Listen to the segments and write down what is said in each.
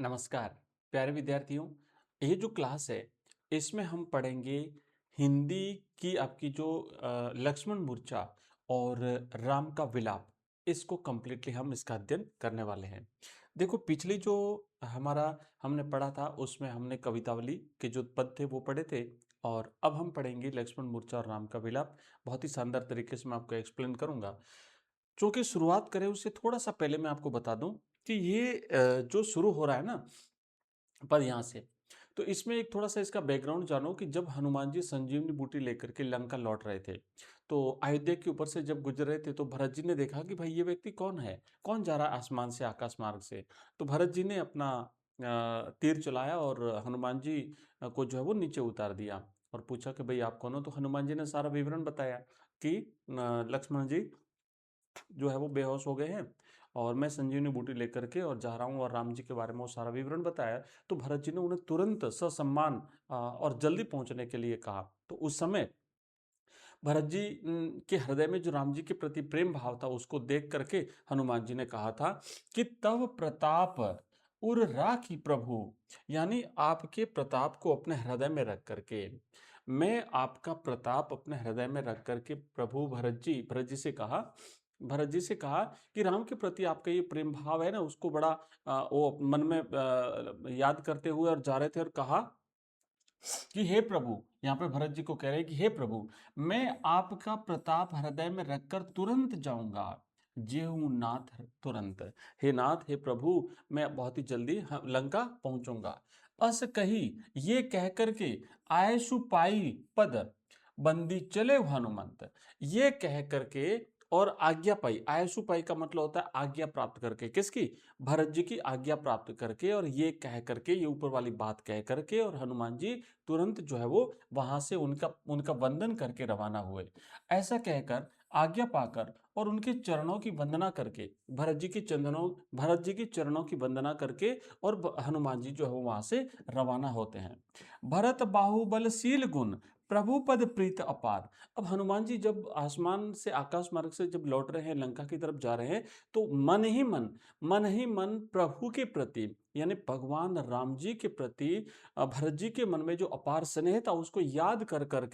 नमस्कार प्यारे विद्यार्थियों। ये जो क्लास है इसमें हम पढ़ेंगे हिंदी की आपकी जो लक्ष्मण मूर्छा और राम का विलाप। इसको कम्प्लीटली हम इसका अध्ययन करने वाले हैं। देखो पिछली जो हमारा हमने पढ़ा था उसमें हमने कवितावली के जो पद थे वो पढ़े थे, और अब हम पढ़ेंगे लक्ष्मण मूर्छा और राम का विलाप। बहुत ही शानदार तरीके से मैं आपको एक्सप्लेन करूंगा। चूंकि शुरुआत करें उससे थोड़ा सा पहले मैं आपको बता दूं कि ये जो शुरू हो रहा है ना पर यहाँ से, तो इसमें एक थोड़ा-सा इसका बैकग्राउंड जानो कि जब हनुमान जी संजीवनी बूटी लेकर के लंका लौट रहे थे, तो अयोध्या के ऊपर से जब गुजर रहे थे तो भरत जी ने देखा कि भाई ये व्यक्ति कौन है? कौन जा रहा है आसमान से, आकाश मार्ग से? तो भरत जी ने अपना तीर चलाया और हनुमान जी को जो है वो नीचे उतार दिया और पूछा कि भई आप कौन हो? तो हनुमान जी ने सारा विवरण बताया कि लक्ष्मण जी जो है वो बेहोश हो गए हैं और मैं संजीवनी बूटी लेकर के और जा रहा हूँ, और राम जी के बारे में वो सारा विवरण बताया। तो भरत जी ने उन्हें तुरंत ससम्मान और जल्दी पहुंचने के लिए कहा। तो उस समय भरत जी के हृदय में जो राम जी के प्रति प्रेम भाव था उसको देख करके हनुमान जी ने कहा था कि तव प्रताप उर राखी प्रभु, यानी आपके प्रताप को अपने हृदय में रख करके मैं आपका प्रताप अपने हृदय में रख करके प्रभु भरत जी से कहा, भरत जी से कहा कि राम के प्रति आपका ये प्रेम भाव है ना उसको बड़ा वो मन में याद करते हुए और जा रहे थे और कहा कि हे प्रभु, यहाँ पे भरत जी को कह रहे हैं कि हे प्रभु, मैं आपका प्रताप हृदय में रखकर तुरंत जाऊंगा। जेहू नाथ तुरंत, हे नाथ हे प्रभु, मैं बहुत ही जल्दी लंका पहुंचूंगा। अस कही ये कह करके आयसु पाई पद बंदी चले हनुमंत, ये कह करके और आज्ञा पाई। आयसु पाई का मतलब होता है आज्ञा प्राप्त करके, किसकी? भरत जी की आज्ञा प्राप्त करके, और ये कह करके, ये ऊपर वाली बात कह करके, और हनुमान जी तुरंत जो है वो वहां से उनका उनका वंदन करके रवाना हुए। ऐसा कहकर आज्ञा पाकर और उनके चरणों की वंदना करके, भरत जी की चरणों की वंदना करके और हनुमान जी जो है वो वहां से रवाना होते हैं। भरत बाहुबलशील गुण प्रभु पद प्रीत अपार। अब हनुमान जी जब आसमान से आकाश मार्ग से जब लौट रहे हैं, लंका की तरफ जा रहे हैं, तो मन ही मन प्रभु के प्रति यानी भगवान राम जी के प्रति भरत जी के मन में जो अपार स्नेह था उसको याद कर कर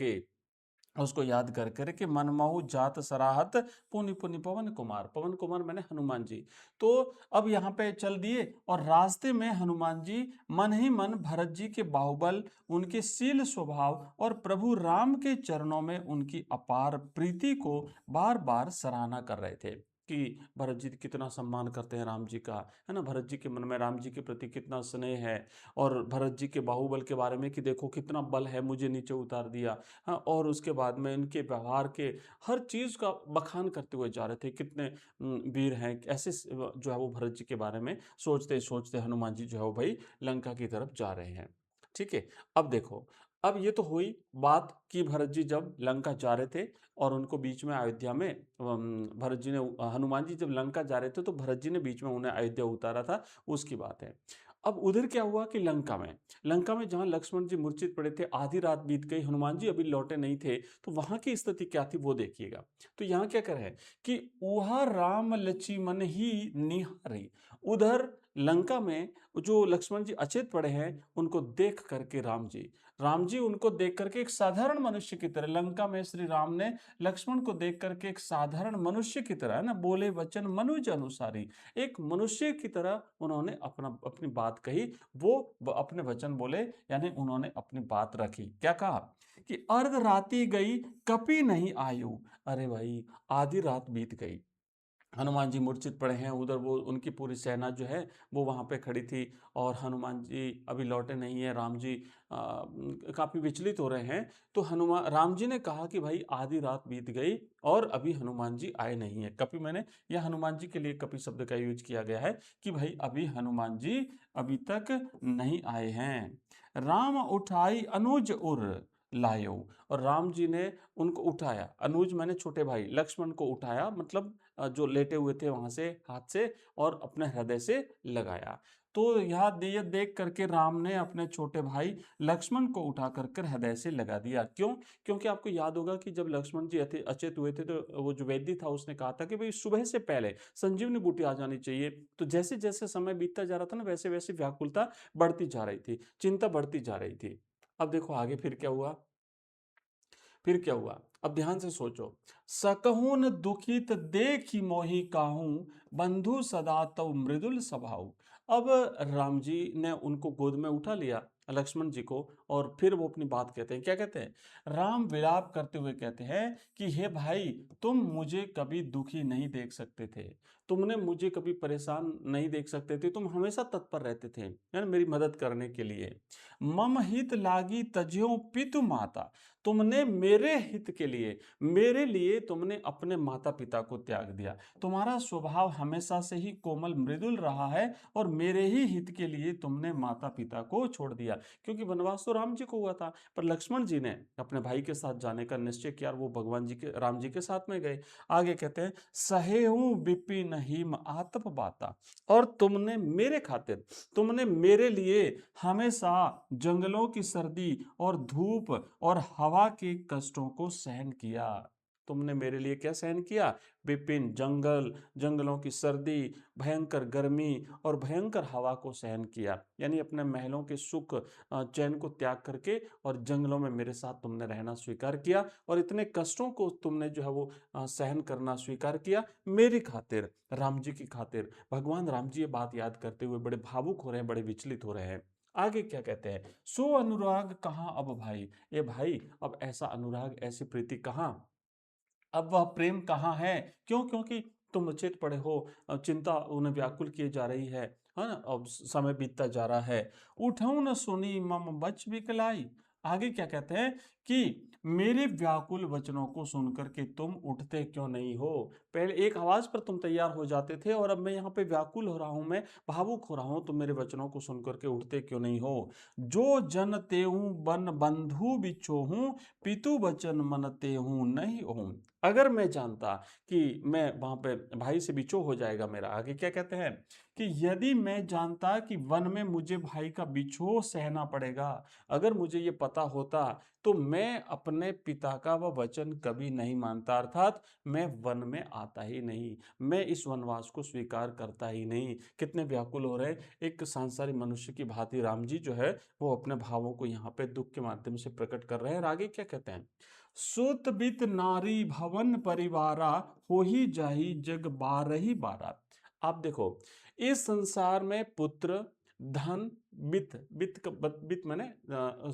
के मनमोहु जात सराहत पुनि पुनि पवन कुमार मैंने हनुमान जी। तो अब यहाँ पे चल दिए और रास्ते में हनुमान जी मन ही मन भरत जी के बाहुबल, उनके शील स्वभाव और प्रभु राम के चरणों में उनकी अपार प्रीति को बार बार सराहना कर रहे थे कि भरत जी कितना सम्मान करते हैं राम जी का, है ना? भरत जी के मन में राम जी के प्रति कितना स्नेह है, और भरत जी के बाहुबल के बारे में कि देखो कितना बल है, मुझे नीचे उतार दिया। हाँ, और उसके बाद में इनके व्यवहार के हर चीज़ का बखान करते हुए जा रहे थे, कितने वीर हैं ऐसे जो है वो भरत जी के बारे में सोचते सोचते हनुमान जी जो है वो भाई लंका की तरफ जा रहे हैं। ठीक है, अब देखो, अब ये तो हुई बात कि भरत जी जब लंका जा रहे थे और उनको बीच में अयोध्या में भरत जी ने हनुमान जी जब लंका जा रहे थे तो भरत जी ने बीच में उन्हें अयोध्या उतारा था, उसकी बात है। अब उधर क्या हुआ कि लंका में जहां लक्ष्मण जी मूर्छित पड़े थे, आधी रात बीत गई, हनुमान जी अभी लौटे नहीं थे, तो वहां की स्थिति क्या थी वो देखिएगा। तो यहाँ क्या कर है कि उहा राम लक्ष्मण ही निहारी, उधर लंका में जो लक्ष्मण जी अचेत पड़े हैं उनको देख करके राम जी उनको देख करके एक साधारण मनुष्य की तरह, लंका में श्री राम ने लक्ष्मण को देख करके एक साधारण मनुष्य की तरह, है ना, बोले वचन मनुज अनुसारी, एक मनुष्य की तरह उन्होंने अपनी बात कही। वो अपने वचन बोले, यानी उन्होंने अपनी बात रखी। क्या कहा कि अर्ध राति गई कपि नहीं आयु। अरे भाई, आधी रात बीत गई, हनुमान जी मूर्छित पड़े हैं, उधर वो उनकी पूरी सेना जो है वो वहाँ पे खड़ी थी, और हनुमान जी अभी लौटे नहीं है, राम जी काफ़ी विचलित हो रहे हैं। तो हनुमान राम जी ने कहा कि भाई आधी रात बीत गई और अभी हनुमान जी आए नहीं है। कपि मैंने यह हनुमान जी के लिए कपि शब्द का यूज किया गया है कि भाई अभी हनुमान जी अभी तक नहीं आए हैं। राम उठाई अनुज उर, लायो। और राम जी ने उनको उठाया, अनुज मैंने छोटे भाई लक्ष्मण को उठाया, मतलब जो लेटे हुए थे वहां से हाथ से, और अपने हृदय से लगाया। तो ये देख करके राम ने अपने छोटे भाई लक्ष्मण को उठा कर हृदय से लगा दिया। क्यों? क्योंकि आपको याद होगा कि जब लक्ष्मण जी अचेत हुए थे, तो वो जो वैद्य था उसने कहा था कि भाई सुबह से पहले संजीवनी बूटी आ जानी चाहिए। तो जैसे जैसे समय बीतता जा रहा था ना, वैसे वैसे व्याकुलता बढ़ती जा रही थी, चिंता बढ़ती जा रही थी। अब देखो आगे फिर क्या हुआ। फिर क्या हुआ, अब ध्यान से सोचो। सकहुन दुखित देखी मोहि काहू, बंधु सदा तव मृदुल स्वभाव। अब राम जी ने उनको गोद में उठा लिया, लक्ष्मण जी को, और फिर वो अपनी बात कहते हैं। क्या कहते हैं? राम विलाप करते हुए कहते हैं कि हे भाई, तुम मुझे कभी दुखी नहीं देख सकते थे, तुमने मुझे कभी परेशान नहीं देख सकते थे, तुम हमेशा तत्पर रहते थे, है ना, मेरी मदद करने के लिए। मम हित लागी तज्यो पितु माता, तुमने मेरे हित के लिए, मेरे लिए तुमने अपने माता पिता को त्याग दिया। तुम्हारा स्वभाव हमेशा से ही कोमल मृदुल रहा है, और मेरे ही हित के लिए तुमने माता पिता को छोड़ दिया। क्योंकि वनवास तो राम जी को हुआ था, पर लक्ष्मण जी ने अपने भाई के साथ जाने का निश्चय किया, और वो भगवान जी के, राम जी के साथ में गए। आगे कहते हैं, सहेहू विपिन हिम आतप बाता, और तुमने मेरे खातिर, तुमने मेरे लिए हमेशा जंगलों की सर्दी और धूप और हवा के कष्टों को सहन किया। तुमने मेरे लिए क्या सहन किया? विपिन जंगल, जंगलों की सर्दी, भयंकर गर्मी और भयंकर हवा को सहन किया। यानी अपने महलों के सुख चैन को त्याग करके और जंगलों में मेरे साथ तुमने रहना स्वीकार किया, और इतने कष्टों को तुमने जो है वो सहन करना स्वीकार किया मेरी खातिर, राम जी की खातिर। भगवान राम जी ये बात याद करते हुए बड़े भावुक हो रहे हैं, बड़े विचलित हो रहे हैं। आगे क्या कहते हैं? सो अनुराग कहाँ अब भाई, ये भाई अब ऐसा अनुराग, ऐसी प्रीति कहाँ, अब वह प्रेम कहाँ है? क्यों? क्योंकि तुम अचेत पड़े हो, चिंता उन्हें व्याकुल किए जा रही है ना, अब समय बीतता जा रहा है। उठऊ न सुनी मम बच बिकलाई। आगे क्या कहते हैं कि मेरे व्याकुल वचनों को सुनकर के तुम उठते क्यों नहीं हो? पहले एक आवाज पर तुम तैयार हो जाते थे, और अब मैं यहाँ पे व्याकुल हो रहा हूं, मैं भावुक हो रहा हूं, तुम मेरे वचनों को सुनकर के उठते क्यों नहीं हो? जो जन तेहू बन बंधु बिछोहू, पितु वचन मनते हूँ नहीं हूँ। अगर मैं जानता कि मैं वहां पे भाई से बिछो हो जाएगा मेरा, आगे क्या कहते हैं कि यदि मैं जानता कि वन में मुझे भाई का बिछो सहना पड़ेगा, अगर मुझे ये पता होता, तो मैं अपने पिता का वह वचन कभी नहीं मानता, अर्थात मैं वन में आता ही नहीं, मैं इस वनवास को स्वीकार करता ही नहीं। कितने व्याकुल हो रहे हैं, एक सांसारिक मनुष्य की भांति राम जी जो है वो अपने भावों को यहाँ पे दुख के माध्यम से प्रकट कर रहे हैं। और आगे क्या कहते हैं? सुत बित नारी भवन परिवारा, हो ही जाही जग बारही बारा। आप देखो, इस संसार में पुत्र, धन, वित्त, वित्त माने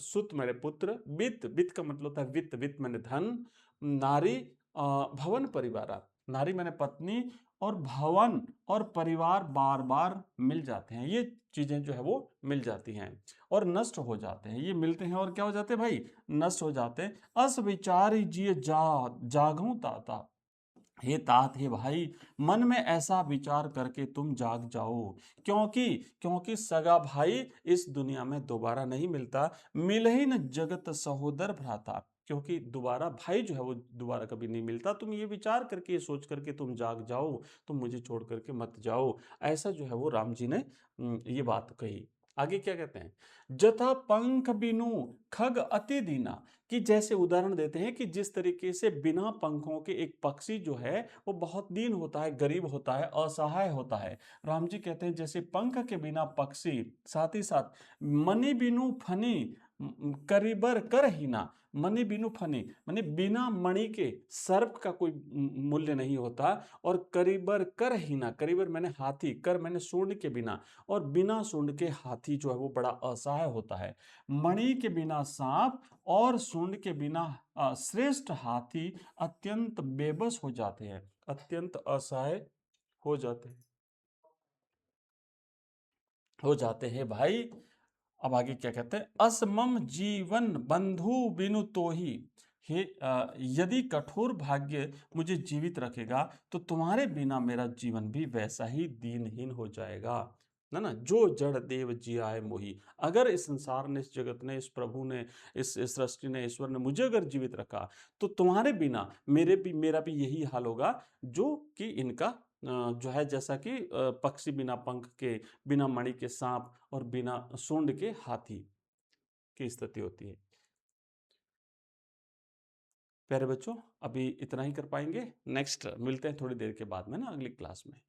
सुत माने पुत्र, वित्त का मतलब होता है वित्त, वित्त माने धन, नारी, भवन परिवारा, नारी माने पत्नी, और भवन और परिवार बार बार मिल जाते हैं। ये चीजें जो है वो मिल जाती हैं और नष्ट हो जाते हैं। ये मिलते हैं और क्या हो जाते हैं भाई? नष्ट हो जाते हैं। अस विचारी जिय जागहूं ताता। हे तात, हे भाई, मन में ऐसा विचार करके तुम जाग जाओ। क्योंकि क्योंकि सगा भाई इस दुनिया में दोबारा नहीं मिलता, मिल ही न जगत सहोदर भ्राता। क्योंकि दोबारा भाई जो है वो दोबारा कभी नहीं मिलता। तुम ये विचार करके, ये सोच करके तुम जाग जाओ, तुम मुझे छोड़ करके मत जाओ। ऐसा जो है वो राम जी ने ये बात कही। आगे क्या कहते हैं? जथा पंख बिनु खग अति दीना, कि जैसे उदाहरण देते हैं कि जिस तरीके से बिना पंखों के एक पक्षी जो है वो बहुत दीन होता है, गरीब होता है, असहाय होता है। राम जी कहते हैं जैसे पंख के बिना पक्षी, साथ ही साथ मणि बिनु फनी करिबर कर हीना। मणि बिनु फनी माने बिना मणि के सर्प का कोई मूल्य नहीं होता। और करिबर कर हीना, करिबर मैंने हाथी, कर मैंने सूंड के बिना, और बिना सूंड के हाथी जो है वो बड़ा असहाय होता है। मणि के बिना सांप और सूंड के बिना श्रेष्ठ हाथी अत्यंत बेबस हो जाते हैं, अत्यंत असहाय हो जाते हैं, भाई। अब आगे क्या कहते हैं? असमम जीवन बंधु बिनु तोही। हे यदि कठोर भाग्य मुझे जीवित रखेगा, तो तुम्हारे बिना मेरा जीवन भी वैसा ही दीनहीन हो जाएगा। है ना? जो जड़ देव जियाए मोही। अगर इस संसार ने, इस जगत ने, इस प्रभु ने, इस सृष्टि ने, ईश्वर ने मुझे अगर जीवित रखा, तो तुम्हारे बिना मेरा भी यही हाल होगा जो कि इनका जो है, जैसा कि पक्षी बिना पंख के, बिना मणि के साँप और बिना सूंड के हाथी की स्थिति होती है। प्यारे बच्चों, अभी इतना ही कर पाएँगे। नेक्स्ट मिलते हैं थोड़ी देर के बाद में ना अगली क्लास में।